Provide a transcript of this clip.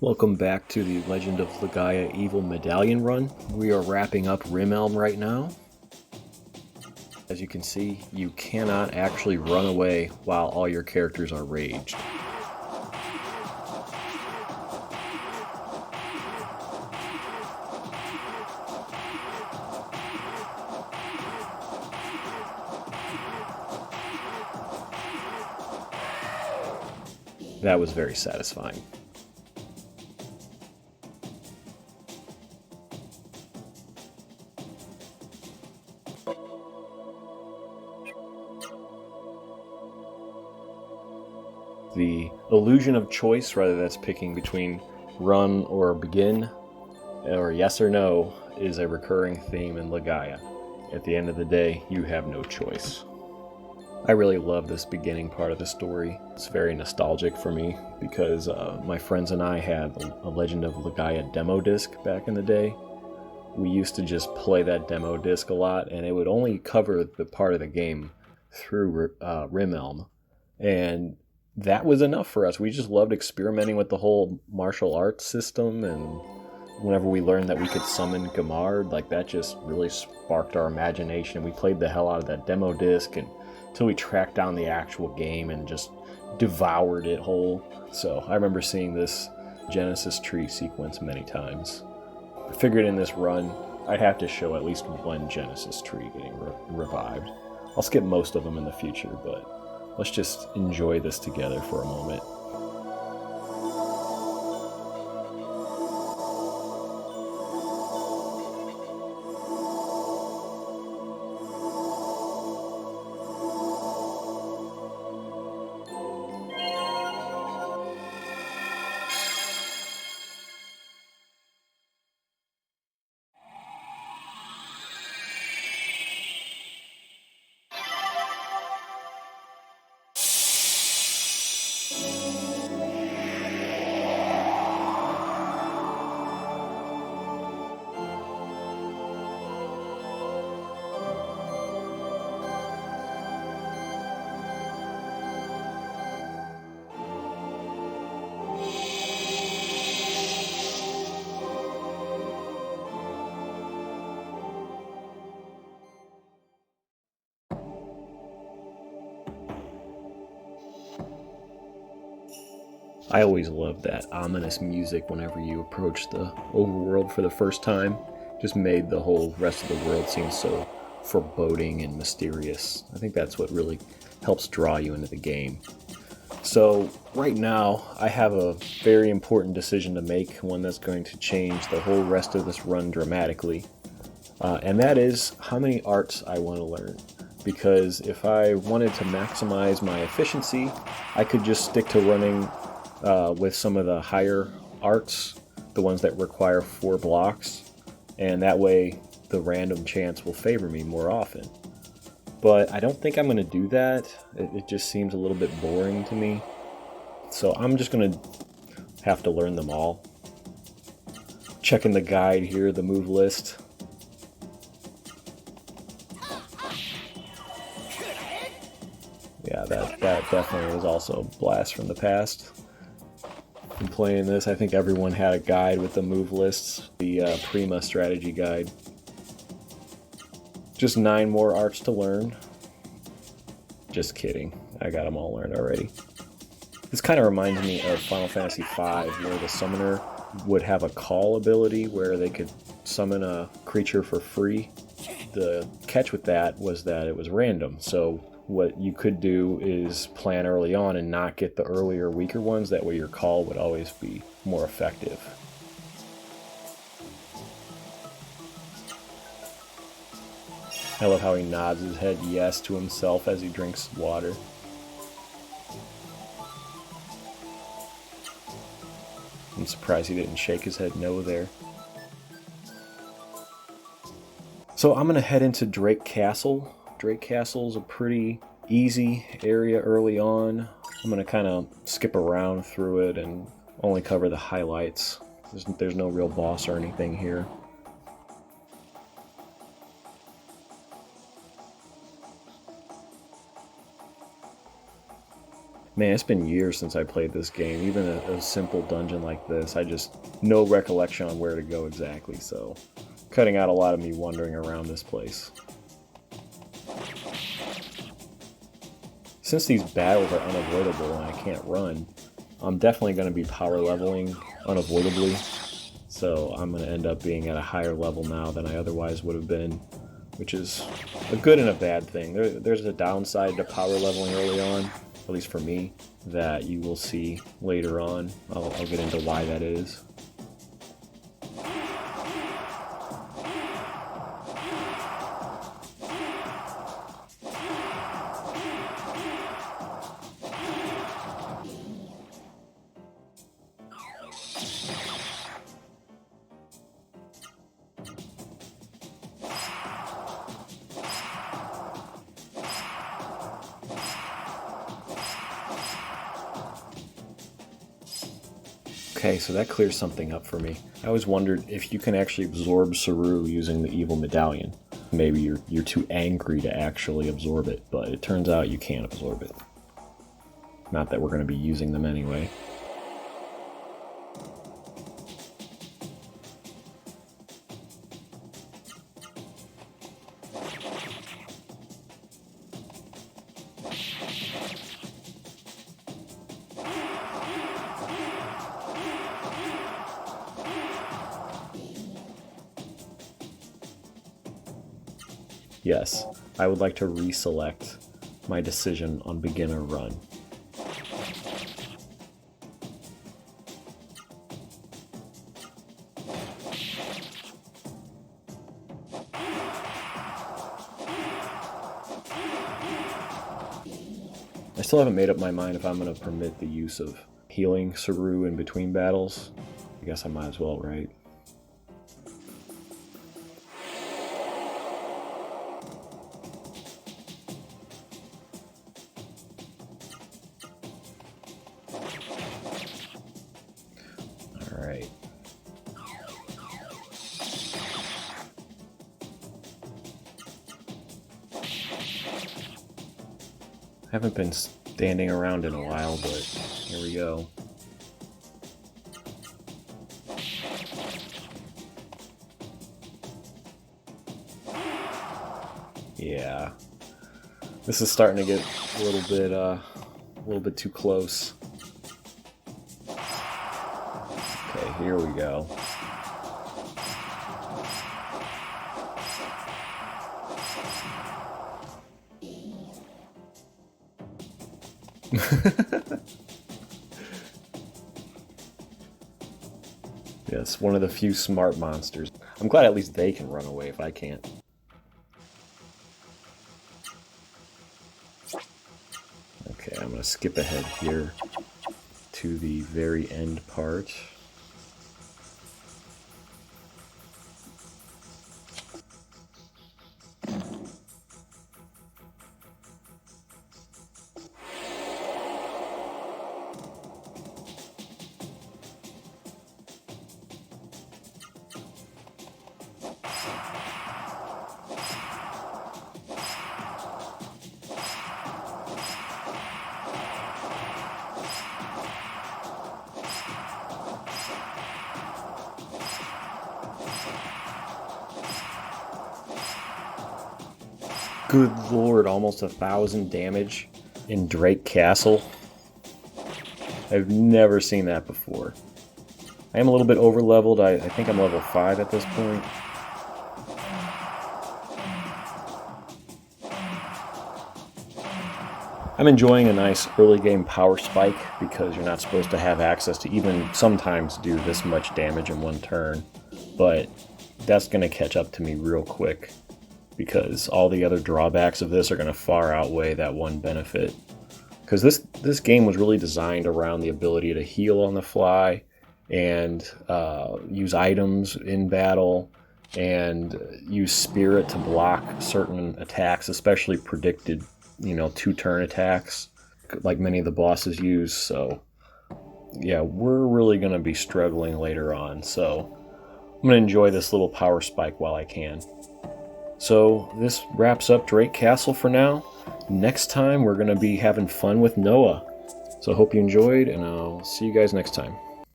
Welcome back to the Legend of Legaia Evil Medallion run. We are wrapping up Rimmelm right now. As you can see, you cannot actually run away while all your characters are raged. That was very satisfying. The illusion of choice, whether that's picking between run or begin, or yes or no, is a recurring theme in Legaia. At the end of the day, you have no choice. I really love this beginning part of the story. It's very nostalgic for me because my friends and I had a Legend of Legaia demo disc back in the day. We used to just play that demo disc a lot, and it would only cover the part of the game through Rimmelm. And that was enough for us. We just loved experimenting with the whole martial arts system, and whenever we learned that we could summon Gamard, like that just really sparked our imagination. We played the hell out of that demo disc until we tracked down the actual game and just devoured it whole. So I remember seeing this Genesis tree sequence many times. I figured in this run I'd have to show at least one Genesis tree getting revived. I'll skip most of them in the future, but let's just enjoy this together for a moment. I always loved that ominous music whenever you approach the overworld for the first time. Just made the whole rest of the world seem so foreboding and mysterious. I think that's what really helps draw you into the game. So right now I have a very important decision to make, one that's going to change the whole rest of this run dramatically. And that is how many arts I want to learn. Because if I wanted to maximize my efficiency, I could just stick to running with some of the higher arts, the ones that require 4 blocks, and that way the random chance will favor me more often. But I don't think I'm going to do that. It just seems a little bit boring to me. So I'm just going to have to learn them all. Checking the guide here, the move list. Yeah, that definitely was also a blast from the past. In playing this, I think everyone had a guide with the move lists, the Prima strategy guide. Just 9 more arts to learn. Just kidding, I got them all learned already. This kind of reminds me of Final Fantasy V, where the summoner would have a call ability where they could summon a creature for free. The catch with that was that it was random, so what you could do is plan early on and not get the earlier, weaker ones. That way your call would always be more effective. I love how he nods his head yes to himself as he drinks water. I'm surprised he didn't shake his head no there. So I'm going to head into Drake Castle. Drake Castle is a pretty easy area early on. I'm going to kind of skip around through it and only cover the highlights. There's no real boss or anything here. Man, it's been years since I played this game. Even a simple dungeon like this, I just no recollection on where to go exactly, so cutting out a lot of me wandering around this place. Since these battles are unavoidable and I can't run, I'm definitely going to be power leveling unavoidably, so I'm going to end up being at a higher level now than I otherwise would have been, which is a good and a bad thing. There's a downside to power leveling early on, at least for me, that you will see later on. I'll get into why that is. Okay, so that clears something up for me. I always wondered if you can actually absorb Ra-Seru using the evil medallion. Maybe you're too angry to actually absorb it, but it turns out you can't absorb it. Not that we're going to be using them anyway. Yes, I would like to reselect my decision on beginner run. I still haven't made up my mind if I'm going to permit the use of healing Ra-Seru in between battles. I guess I might as well, right? Alright. I haven't been standing around in a while, but here we go. Yeah. This is starting to get a little bit too close. Okay, here we go. Yes, one of the few smart monsters. I'm glad at least they can run away if I can't. Okay, I'm gonna skip ahead here to the very end part. Good lord, almost 1,000 damage in Drake Castle. I've never seen that before. I am a little bit over leveled. I think I'm level 5 at this point. I'm enjoying a nice early game power spike because you're not supposed to have access to even sometimes do this much damage in one turn, but that's going to catch up to me real quick because all the other drawbacks of this are going to far outweigh that one benefit. Because this game was really designed around the ability to heal on the fly and use items in battle and use spirit to block certain attacks, especially predicted, 2-turn attacks like many of the bosses use. So yeah, we're really going to be struggling later on, so I'm going to enjoy this little power spike while I can. So this wraps up Drake Castle for now. Next time we're going to be having fun with Noah. So I hope you enjoyed, and I'll see you guys next time.